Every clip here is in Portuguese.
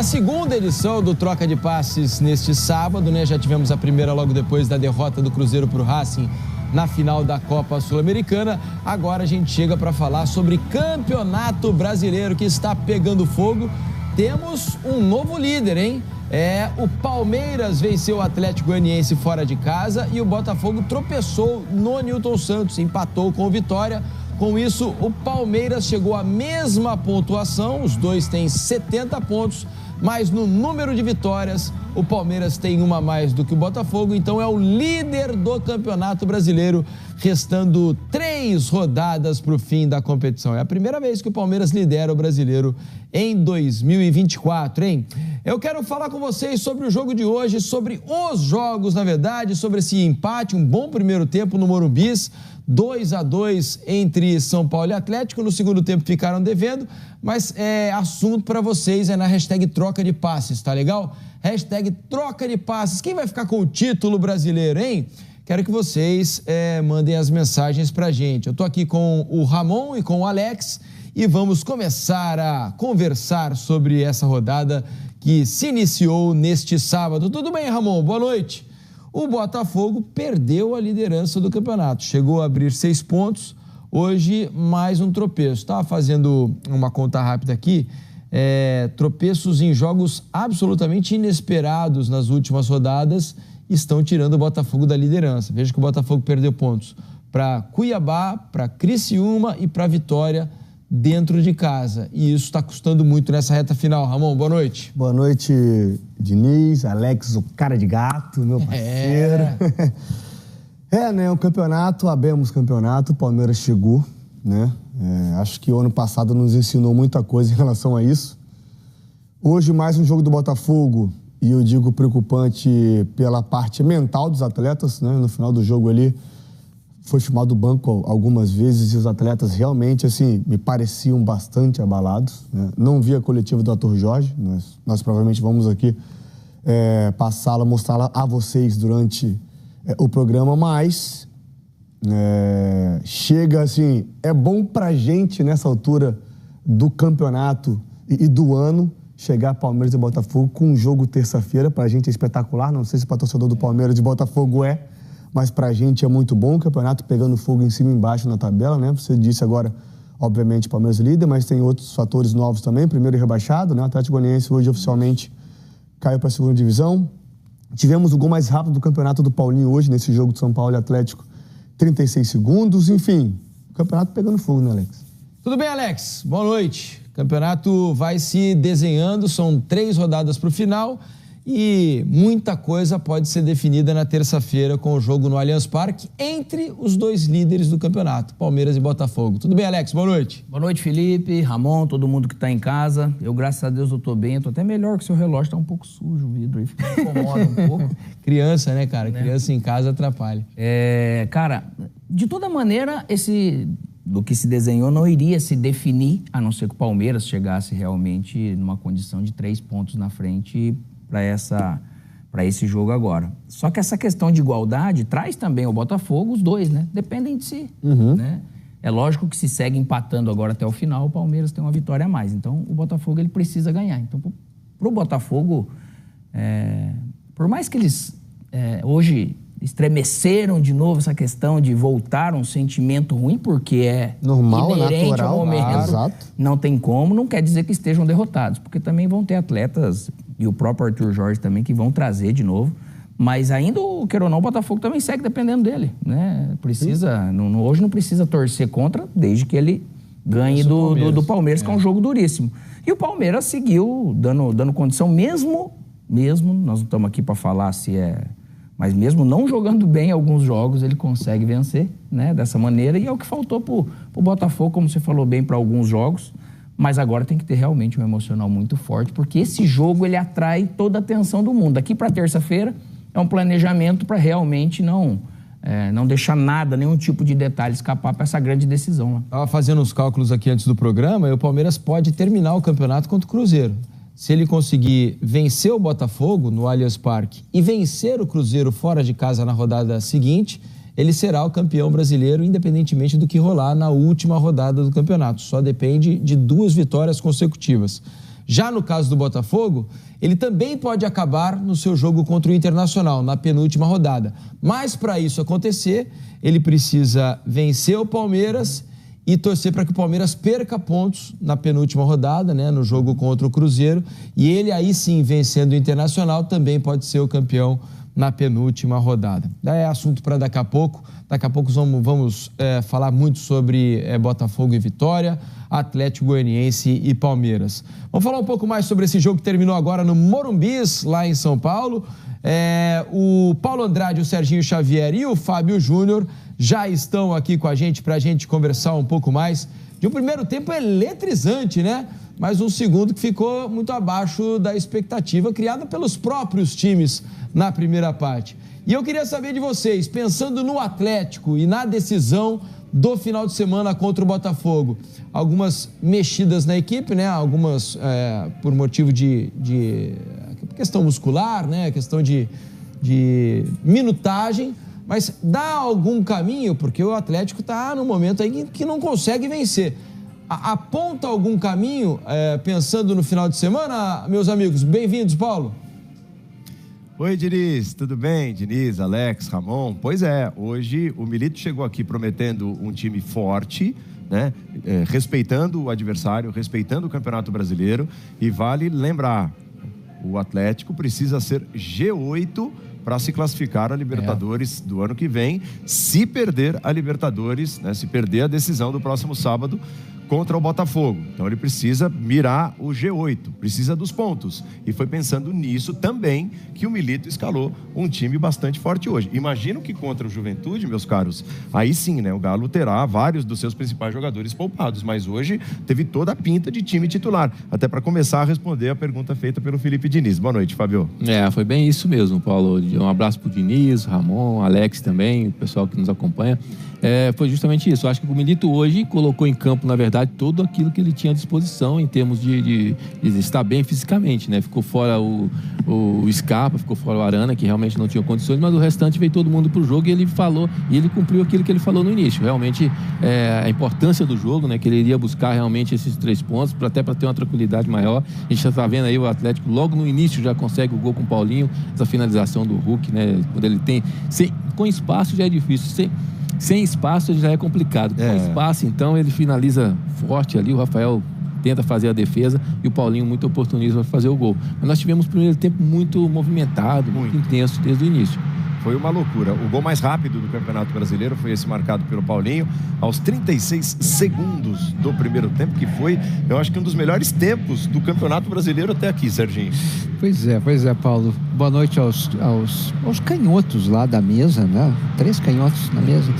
A segunda edição do Troca de Passes neste sábado, né? Já tivemos a primeira logo depois da derrota do Cruzeiro para o Racing na final da Copa Sul-Americana. Agora a gente chega para falar sobre Campeonato Brasileiro que está pegando fogo. Temos um novo líder, hein? O Palmeiras venceu o Atlético Goianiense fora de casa e o Botafogo tropeçou no Newton Santos, empatou com o Vitória. Com isso, o Palmeiras chegou à mesma pontuação, os dois têm 70 pontos, mas no número de vitórias, o Palmeiras tem uma a mais do que o Botafogo, então é o líder do Campeonato Brasileiro, restando 3 rodadas para o fim da competição. É a primeira vez que o Palmeiras lidera o Brasileiro em 2024, hein? Eu quero falar com vocês sobre o jogo de hoje, sobre os jogos, na verdade, sobre esse empate, um bom primeiro tempo no Morumbi, 2-2 entre São Paulo e Atlético. No segundo tempo ficaram devendo, mas assunto para vocês na hashtag troca de passes, tá legal? Hashtag troca de passes. Quem vai ficar com o título brasileiro, hein? Quero que vocês mandem as mensagens pra gente. Eu tô aqui com o Ramon e com o Alex e vamos começar a conversar sobre essa rodada que se iniciou neste sábado. Tudo bem, Ramon? Boa noite. O Botafogo perdeu a liderança do campeonato, chegou a abrir 6 pontos, hoje mais um tropeço. Estava fazendo uma conta rápida aqui, tropeços em jogos absolutamente inesperados nas últimas rodadas estão tirando o Botafogo da liderança. Veja que o Botafogo perdeu pontos para Cuiabá, para Criciúma e para Vitória dentro de casa. E isso está custando muito nessa reta final. Ramon, boa noite. Boa noite, Diniz, Alex, o cara de gato, meu parceiro. O campeonato, abemos campeonato, o Palmeiras chegou, né? Acho que o ano passado nos ensinou muita coisa em relação a isso. Hoje, mais um jogo do Botafogo, e eu digo preocupante pela parte mental dos atletas, né? No final do jogo ali, foi chamado do banco algumas vezes e os atletas realmente, assim, me pareciam bastante abalados, né? Não vi a coletiva do Arthur Jorge, nós provavelmente vamos aqui passá-la, mostrá-la a vocês durante o programa, mas chega assim, é bom pra gente nessa altura do campeonato e do ano chegar Palmeiras e Botafogo com um jogo terça-feira, pra gente é espetacular, não sei se para torcedor do Palmeiras e Botafogo mas pra gente é muito bom, o campeonato pegando fogo em cima e embaixo na tabela, né? Você disse agora, obviamente, Palmeiras líder, mas tem outros fatores novos também, primeiro rebaixado, né? O Atlético Goianiense hoje oficialmente caiu para a segunda divisão. Tivemos o gol mais rápido do campeonato do Paulinho hoje, nesse jogo de São Paulo e Atlético, 36 segundos, enfim, o campeonato pegando fogo, né, Alex? Tudo bem, Alex? Boa noite. O campeonato vai se desenhando, são 3 rodadas para o final e muita coisa pode ser definida na terça-feira com o jogo no Allianz Parque entre os 2 líderes do campeonato, Palmeiras e Botafogo. Tudo bem, Alex? Boa noite. Boa noite, Felipe, Ramon, todo mundo que está em casa. Eu, graças a Deus, eu tô bem. Eu tô até melhor que o seu relógio, está um pouco sujo o vidro aí, incomoda um pouco. Criança, né, cara? Né? Criança em casa atrapalha. Cara, de toda maneira, do que se desenhou não iria se definir, a não ser que o Palmeiras chegasse realmente numa condição de 3 pontos na frente para esse jogo agora. Só que essa questão de igualdade traz também ao Botafogo os 2, né? Dependem de si, né? É lógico que se segue empatando agora até o final, o Palmeiras tem uma vitória a mais. Então, o Botafogo ele precisa ganhar. Então, pro Botafogo, por mais que eles hoje estremeceram de novo essa questão de voltar um sentimento ruim, porque é normal, inerente natural, ao momento, exato. Não tem como, não quer dizer que estejam derrotados, porque também vão ter atletas, e o próprio Arthur Jorge também, que vão trazer de novo, mas ainda, queira ou não, o Botafogo também segue dependendo dele, né? Hoje não precisa torcer contra, desde que ele ganhe do Palmeiras, que é um jogo duríssimo. E o Palmeiras seguiu dando condição, mesmo, nós não estamos aqui para falar se mas mesmo não jogando bem alguns jogos, ele consegue vencer, né, dessa maneira. E é o que faltou pro Botafogo, como você falou bem, para alguns jogos. Mas agora tem que ter realmente um emocional muito forte, porque esse jogo ele atrai toda a atenção do mundo. Daqui para terça-feira é um planejamento para realmente não deixar nada, nenhum tipo de detalhe escapar para essa grande decisão. Estava fazendo uns cálculos aqui antes do programa e o Palmeiras pode terminar o campeonato contra o Cruzeiro. Se ele conseguir vencer o Botafogo no Allianz Parque e vencer o Cruzeiro fora de casa na rodada seguinte, ele será o campeão brasileiro, independentemente do que rolar na última rodada do campeonato. Só depende de 2 vitórias consecutivas. Já no caso do Botafogo, ele também pode acabar no seu jogo contra o Internacional, na penúltima rodada. Mas para isso acontecer, ele precisa vencer o Palmeiras e torcer para que o Palmeiras perca pontos na penúltima rodada, né, no jogo contra o Cruzeiro. E ele aí sim, vencendo o Internacional, também pode ser o campeão na penúltima rodada. É assunto para daqui a pouco. Daqui a pouco vamos falar muito sobre Botafogo e Vitória, Atlético Goianiense e Palmeiras. Vamos falar um pouco mais sobre esse jogo que terminou agora no Morumbis, lá em São Paulo. O Paulo Andrade, o Serginho Xavier e o Fábio Júnior já estão aqui com a gente para a gente conversar um pouco mais de um primeiro tempo eletrizante, né? Mas um segundo que ficou muito abaixo da expectativa criada pelos próprios times na primeira parte. E eu queria saber de vocês, pensando no Atlético e na decisão do final de semana contra o Botafogo, algumas mexidas na equipe, né? Algumas por motivo de questão muscular, né? Questão de minutagem, mas dá algum caminho, porque o Atlético está no momento aí que não consegue vencer. Aponta algum caminho, pensando no final de semana, meus amigos? Bem-vindos, Paulo. Oi, Diniz, tudo bem? Diniz, Alex, Ramon. Pois é, hoje o Milito chegou aqui prometendo um time forte, né? Respeitando o adversário, respeitando o Campeonato Brasileiro. E vale lembrar, o Atlético precisa ser G8 para se classificar a Libertadores do ano que vem, se perder a Libertadores, né? Se perder a decisão do próximo sábado contra o Botafogo. Então ele precisa mirar o G8, precisa dos pontos. E foi pensando nisso também que o Milito escalou um time bastante forte hoje. Imagino que contra o Juventude, meus caros, aí sim, né? O Galo terá vários dos seus principais jogadores poupados, mas hoje teve toda a pinta de time titular. Até para começar a responder a pergunta feita pelo Felipe Diniz. Boa noite, Fábio. Foi bem isso mesmo, Paulo. Um abraço pro Diniz, Ramon, Alex também, o pessoal que nos acompanha. Foi justamente isso. Eu acho que o Milito hoje colocou em campo, na verdade, tudo aquilo que ele tinha à disposição em termos de estar bem fisicamente, né? Ficou fora o Scarpa, ficou fora o Arana, que realmente não tinha condições, mas o restante veio todo mundo pro jogo e ele falou, e ele cumpriu aquilo que ele falou no início. Realmente, a importância do jogo, né? Que ele iria buscar realmente esses 3 pontos, até para ter uma tranquilidade maior. A gente já está vendo aí o Atlético, logo no início já consegue o gol com o Paulinho, essa finalização do Hulk, né? Quando ele tem... com espaço já é difícil, sem espaço já é complicado. Com espaço, então, ele finaliza forte ali, o Rafael tenta fazer a defesa e o Paulinho muito oportunista para fazer o gol. Mas nós tivemos um primeiro tempo muito movimentado, muito intenso desde o início. Foi uma loucura. O gol mais rápido do Campeonato Brasileiro foi esse marcado pelo Paulinho, aos 36 segundos do primeiro tempo, que foi, eu acho que um dos melhores tempos do Campeonato Brasileiro até aqui, Serginho. Pois é, Paulo. Boa noite aos canhotos lá da mesa, né? 3 canhotos na mesa.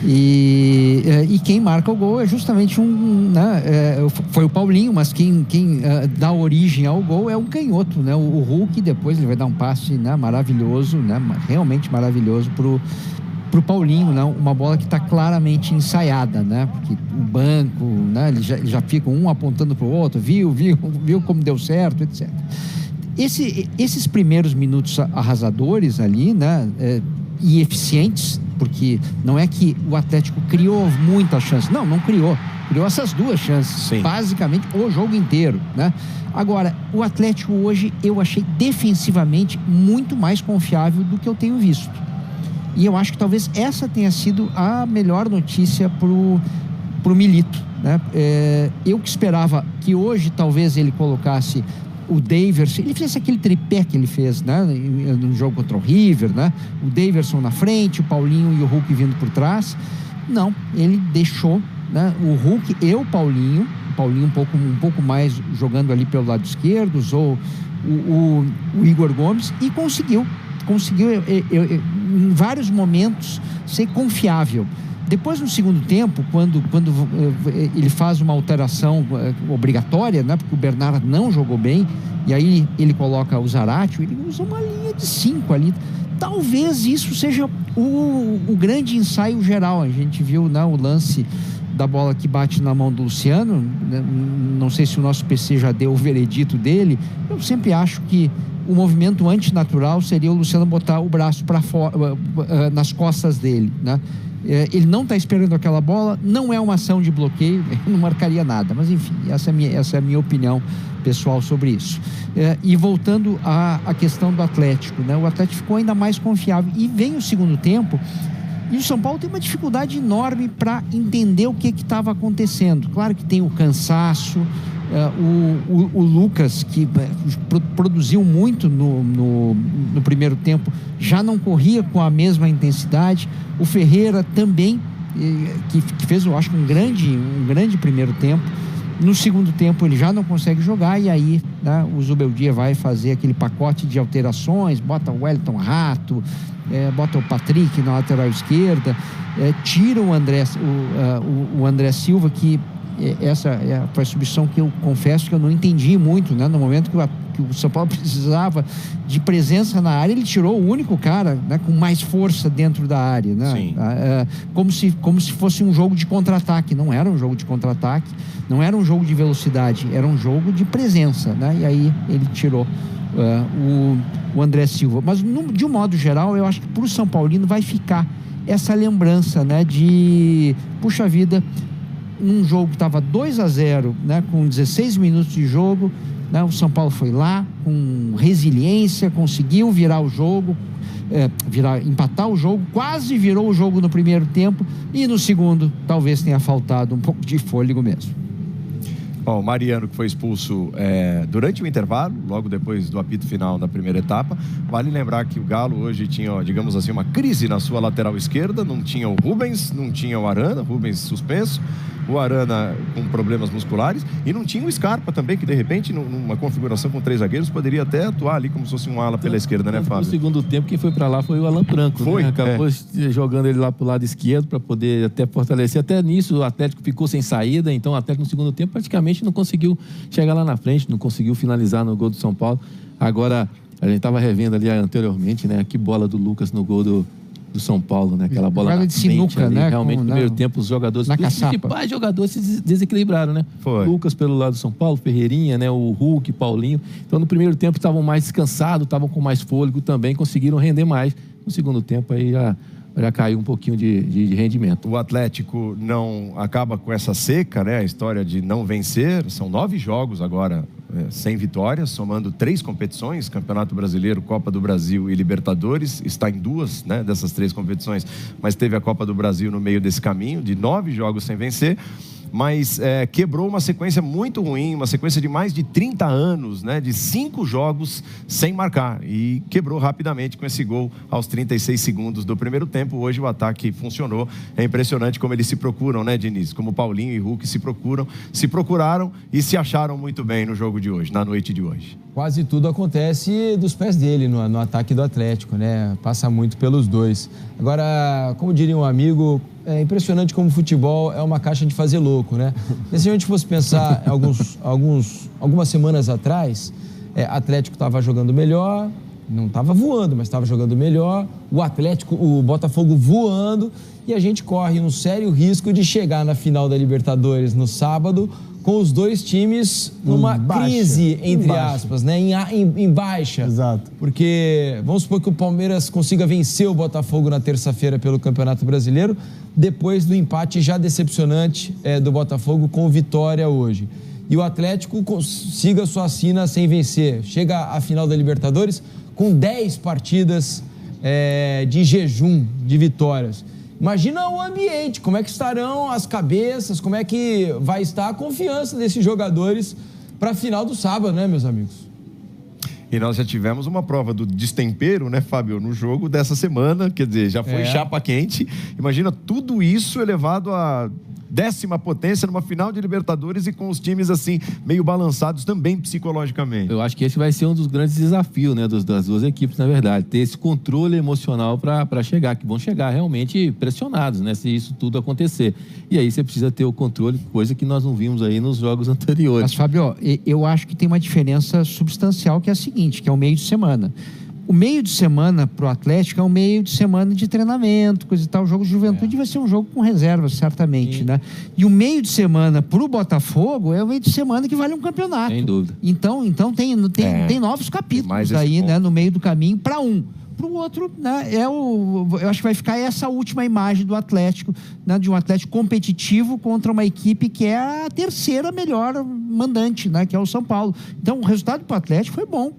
E quem marca o gol é justamente foi o Paulinho, mas quem dá origem ao gol é um canhoto, né? O Hulk, depois ele vai dar um passe, né, maravilhoso, né, realmente maravilhoso pro Paulinho, né? Uma bola que está claramente ensaiada, né? Porque o banco, né, eles já ficam um apontando pro outro, viu como deu certo, etc. Esses primeiros minutos arrasadores ali, né, e eficientes, porque não é que o Atlético criou muitas chances. Não criou. Criou essas 2 chances. Sim. Basicamente o jogo inteiro, né? Agora, o Atlético hoje eu achei defensivamente muito mais confiável do que eu tenho visto. E eu acho que talvez essa tenha sido a melhor notícia pro Milito, né? Eu que esperava que hoje talvez ele colocasse o Daverson, ele fez aquele tripé que ele fez, né, no jogo contra o River, né? O Daverson na frente, o Paulinho e o Hulk vindo por trás. Não, ele deixou, né, o Hulk e o Paulinho um pouco mais jogando ali pelo lado esquerdo, usou o Igor Gomes e conseguiu em vários momentos ser confiável. Depois, no segundo tempo, quando ele faz uma alteração obrigatória, né, porque o Bernard não jogou bem, e aí ele coloca o Zaratio, ele usa uma linha de 5 ali. Talvez isso seja o grande ensaio geral. A gente viu, né, o lance da bola que bate na mão do Luciano, né? Não sei se o nosso PC já deu o veredito dele. Eu sempre acho que o movimento antinatural seria o Luciano botar o braço para fora, nas costas dele, né? Ele não está esperando aquela bola, não é uma ação de bloqueio, eu não marcaria nada. Mas, enfim, essa é a minha opinião pessoal sobre isso. E voltando à questão do Atlético, né? O Atlético ficou ainda mais confiável. E vem o segundo tempo, e o São Paulo tem uma dificuldade enorme para entender o que estava acontecendo. Claro que tem o cansaço, o Lucas, que produziu muito no primeiro tempo, já não corria com a mesma intensidade. O Ferreira também, que fez, eu acho, um grande primeiro tempo. No segundo tempo ele já não consegue jogar, e aí, né, o Zubeldia vai fazer aquele pacote de alterações, bota o Wellington Rato, bota o Patrick na lateral esquerda, tira o André Silva, que essa foi a substituição que eu confesso que eu não entendi muito, né? No momento que o São Paulo precisava de presença na área, ele tirou o único cara, né, com mais força dentro da área, né? Sim. Como se fosse um jogo de contra-ataque. Não era um jogo de contra-ataque, não era um jogo de velocidade, era um jogo de presença, né? E aí ele tirou o André Silva. Mas de um modo geral, eu acho que para o São Paulino vai ficar essa lembrança, né, de, puxa vida, num jogo que estava 2-0, né, com 16 minutos de jogo, né, o São Paulo foi lá com resiliência, conseguiu virar o jogo, empatar o jogo, quase virou o jogo no primeiro tempo, e no segundo talvez tenha faltado um pouco de fôlego mesmo. Bom, o Mariano, que foi expulso durante o intervalo, logo depois do apito final da primeira etapa. Vale lembrar que o Galo hoje tinha, digamos assim, uma crise na sua lateral esquerda. Não tinha o Rubens, não tinha o Arana, Rubens suspenso, o Arana com problemas musculares, e não tinha o Scarpa também, que de repente, numa configuração com 3 zagueiros, poderia até atuar ali como se fosse um ala pela esquerda, né, Fábio? No segundo tempo, quem foi para lá foi o Alan Franco. Foi, né? Acabou jogando ele lá pro lado esquerdo para poder até fortalecer. Até nisso o Atlético ficou sem saída, então o Atlético no segundo tempo praticamente não conseguiu chegar lá na frente, não conseguiu finalizar no gol do São Paulo. Agora, a gente estava revendo ali anteriormente, né? Que bola do Lucas no gol do São Paulo, né? Aquela bola na de sinuca, ali, né? Realmente, no primeiro tempo, os jogadores, os principais jogadores se desequilibraram, né? Foi. Lucas pelo lado do São Paulo, Ferreirinha, né? O Hulk, Paulinho. Então, no primeiro tempo, estavam mais descansados, estavam com mais fôlego também, conseguiram render mais. No segundo tempo, aí já caiu um pouquinho de rendimento. O Atlético não acaba com essa seca, né? A história de não vencer. São 9 jogos agora sem vitórias, somando 3 competições: Campeonato Brasileiro, Copa do Brasil e Libertadores. Está em 2, né, dessas 3 competições, mas teve a Copa do Brasil no meio desse caminho, de 9 jogos sem vencer. Mas quebrou uma sequência muito ruim, uma sequência de mais de 30 anos, né, de 5 jogos sem marcar, e quebrou rapidamente com esse gol aos 36 segundos do primeiro tempo. Hoje o ataque funcionou. É impressionante como eles se procuram, né, Diniz? Como Paulinho e Hulk se procuraram e se acharam muito bem no jogo de hoje, na noite de hoje. Quase tudo acontece dos pés dele no ataque do Atlético, né? Passa muito pelos dois. Agora, como diria um amigo, é impressionante como o futebol é uma caixa de fazer louco, né? E se a gente fosse pensar algumas semanas atrás, Atlético estava jogando melhor, não estava voando, mas estava jogando melhor, o Botafogo voando, e a gente corre um sério risco de chegar na final da Libertadores no sábado com os dois times numa crise, entre aspas, né? Em baixa. Exato. Porque vamos supor que o Palmeiras consiga vencer o Botafogo na terça-feira pelo Campeonato Brasileiro, depois do empate já decepcionante do Botafogo com o Vitória hoje. E o Atlético consiga sua sina sem vencer. Chega à final da Libertadores com 10 partidas de jejum de vitórias. Imagina o ambiente, como é que estarão as cabeças, como é que vai estar a confiança desses jogadores para a final do sábado, né, meus amigos? E nós já tivemos uma prova do destempero, né, Fábio, no jogo dessa semana, quer dizer, já foi chapa quente. Imagina tudo isso elevado a 10ª potência numa final de Libertadores e com os times assim, meio balançados também psicologicamente. Eu acho que esse vai ser um dos grandes desafios, né, das duas equipes, na verdade, ter esse controle emocional para chegar, que vão chegar realmente pressionados, né, se isso tudo acontecer. E aí você precisa ter o controle, coisa que nós não vimos aí nos jogos anteriores. Mas, Fábio, eu acho que tem uma diferença substancial, que é a seguinte, que é o meio de semana. O meio de semana pro Atlético é um meio de semana de treinamento, coisa e tal. O jogo de Juventude vai ser um jogo com reservas, certamente, né? E o meio de semana pro Botafogo é o meio de semana que vale um campeonato. Sem dúvida. Então tem novos capítulos aí, né? No meio do caminho para um. Para o outro, né, eu acho que vai ficar essa última imagem do Atlético, né, de um Atlético competitivo contra uma equipe que é a terceira melhor mandante, né, que é o São Paulo. Então, o resultado para o Atlético foi bom.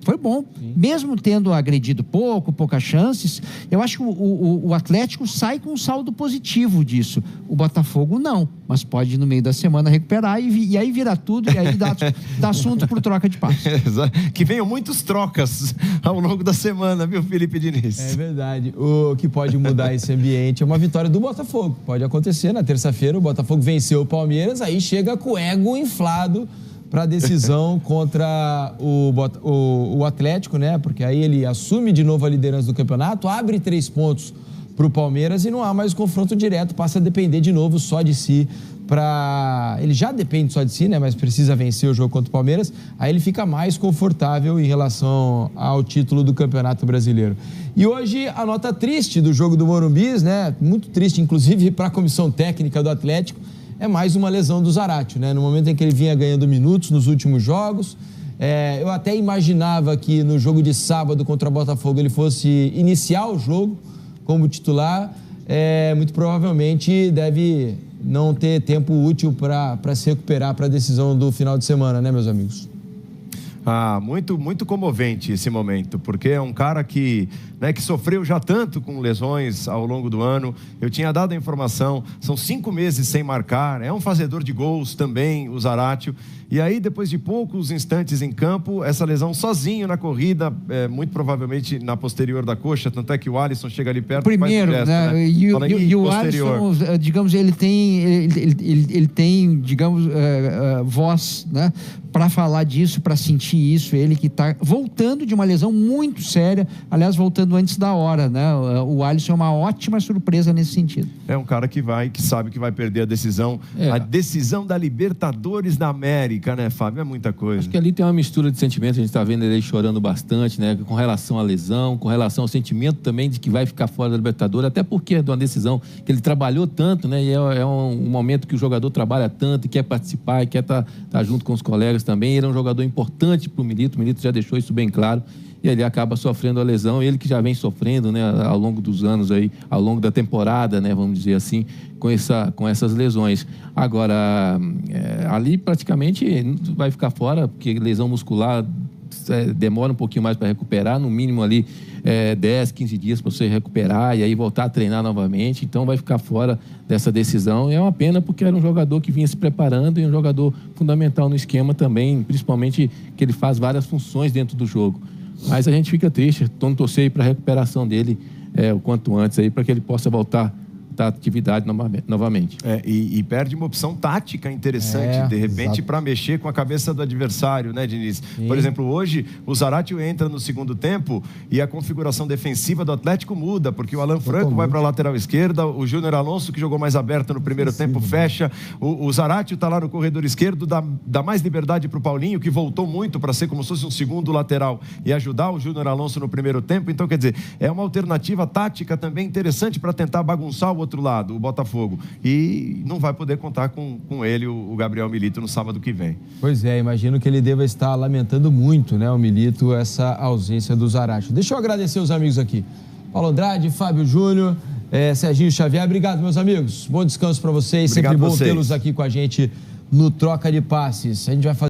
Foi bom. Sim. Mesmo tendo agredido poucas chances, eu acho que o Atlético sai com um saldo positivo disso. O Botafogo não, mas pode no meio da semana recuperar e aí vira tudo e aí dá assunto por troca de passe. Que venham muitas trocas ao longo da semana, viu, Felipe Diniz? É verdade. O que pode mudar esse ambiente é uma vitória do Botafogo. Pode acontecer. Na terça-feira o Botafogo venceu o Palmeiras, aí chega com o ego inflado para a decisão contra o Atlético, né? Porque aí ele assume de novo a liderança do campeonato, abre 3 pontos para o Palmeiras e não há mais confronto direto, passa a depender de novo só de si. Ele já depende só de si, né? Mas precisa vencer o jogo contra o Palmeiras, aí ele fica mais confortável em relação ao título do Campeonato Brasileiro. E hoje a nota triste do jogo do Morumbi, né? Muito triste, inclusive, para a comissão técnica do Atlético, é mais uma lesão do Zaratio, né? No momento em que ele vinha ganhando minutos nos últimos jogos, eu até imaginava que no jogo de sábado contra o Botafogo ele fosse iniciar o jogo como titular, muito provavelmente deve não ter tempo útil para se recuperar para a decisão do final de semana, né, meus amigos? Muito comovente esse momento, porque é um cara que sofreu já tanto com lesões ao longo do ano. Eu tinha dado a informação, são 5 meses sem marcar, é um fazedor de gols também, o Zaratio. E aí, depois de poucos instantes em campo, essa lesão sozinho na corrida, muito provavelmente na posterior da coxa, tanto é que o Alisson chega ali perto. Primeiro, gesto, né? E o Alisson, digamos, ele tem, digamos, voz, né? Para falar disso, para sentir isso, ele que está voltando de uma lesão muito séria, aliás, voltando antes da hora, né? O Alisson é uma ótima surpresa nesse sentido. É um cara que sabe que vai perder a decisão da Libertadores da América, né, Fábio? É muita coisa. Acho que ali tem uma mistura de sentimentos, a gente está vendo ele chorando bastante, né? Com relação à lesão, com relação ao sentimento também de que vai ficar fora da Libertadores, até porque é de uma decisão que ele trabalhou tanto, né? E é um momento que o jogador trabalha tanto e quer participar e quer estar junto com os colegas também. Ele é um jogador importante para o Milito já deixou isso bem claro, e ele acaba sofrendo a lesão, ele que já vem sofrendo, né, ao longo dos anos aí, ao longo da temporada, né, vamos dizer assim, com essas lesões. Agora, ali praticamente vai ficar fora, porque lesão muscular demora um pouquinho mais para recuperar, no mínimo ali 10, 15 dias para você recuperar e aí voltar a treinar novamente, então vai ficar fora dessa decisão. E é uma pena porque era um jogador que vinha se preparando e um jogador fundamental no esquema também, principalmente que ele faz várias funções dentro do jogo. Mas a gente fica triste, vamos torcer para a recuperação dele o quanto antes aí, para que ele possa voltar da atividade novamente. E perde uma opção tática interessante, de repente, para mexer com a cabeça do adversário, né, Diniz? Sim. Por exemplo, hoje o Zaratio entra no segundo tempo e a configuração defensiva do Atlético muda, porque o Alan Franco vai para a lateral esquerda, o Júnior Alonso, que jogou mais aberto no primeiro tempo, fecha, o Zaratio está lá no corredor esquerdo, dá mais liberdade para o Paulinho, que voltou muito para ser como se fosse um segundo lateral e ajudar o Júnior Alonso no primeiro tempo. Então, quer dizer, é uma alternativa tática também interessante para tentar bagunçar o outro lado, o Botafogo, e não vai poder contar com ele, o Gabriel Milito, no sábado que vem. Pois é, imagino que ele deva estar lamentando muito, né, o Milito, essa ausência do Zaratio. Deixa eu agradecer os amigos aqui, Paulo Andrade, Fábio Júnior, Serginho Xavier, obrigado, meus amigos, bom descanso para vocês, obrigado, sempre bom tê-los aqui com a gente no Troca de Passes. A gente vai fazer